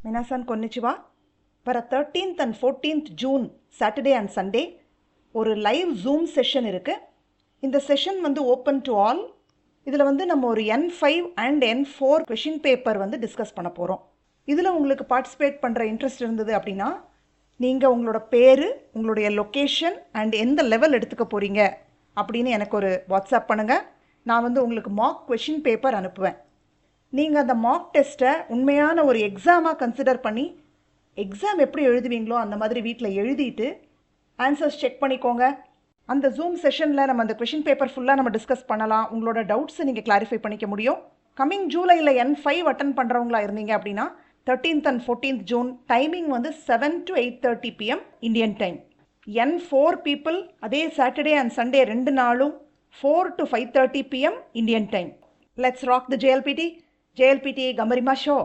மினாசான் கொன்னிச்சிவா. வர 13th and 14th June Saturday and Sunday ஒரு live zoom session இருக்குது. இந்த செஷன் வந்து ஓப்பன் டு ஆல். இதில் வந்து நம்ம ஒரு N5 and N4 question paper வந்து டிஸ்கஸ் பண்ண போகிறோம். இதில் உங்களுக்கு பார்ட்டிசிபேட் பண்ணுற இன்ட்ரெஸ்ட் இருந்தது அப்படின்னா நீங்கள் உங்களோட பேர், உங்களுடைய லொக்கேஷன் அண்ட் எந்த லெவல் எடுத்துக்க போகிறீங்க அப்படின்னு எனக்கு ஒரு வாட்ஸ்அப் பண்ணுங்கள். நான் வந்து உங்களுக்கு மார்க் கொஷின் பேப்பர் அனுப்புவேன். நீங்கள் அந்த மார்க் டெஸ்ட்டை உண்மையான ஒரு எக்ஸாமாக கன்சிடர் பண்ணி எக்ஸாம் எப்படி எழுதுவீங்களோ அந்த மாதிரி வீட்டில் எழுதிட்டு ஆன்சர்ஸ் செக் பண்ணிக்கோங்க. அந்த ஜூம் செஷனில் நம்ம அந்த கொஷின் பேப்பர் ஃபுல்லாக நம்ம டிஸ்கஸ் பண்ணலாம். உங்களோட டவுட்ஸை நீங்கள் கிளாரிஃபை பண்ணிக்க முடியும். கம்மிங் ஜூலையில் N5 அட்டன் பண்ணுறவங்களா இருந்தீங்க அப்படின்னா 13th and 14th June timing வந்து 7 to 8:30 PM Indian time. N4 people அதே சாட்டர்டே அண்ட் சண்டே 2 நாளும் 4 to 5:30 PM Indian time. Let's rock the JLPT. JLPT Gamarima Show.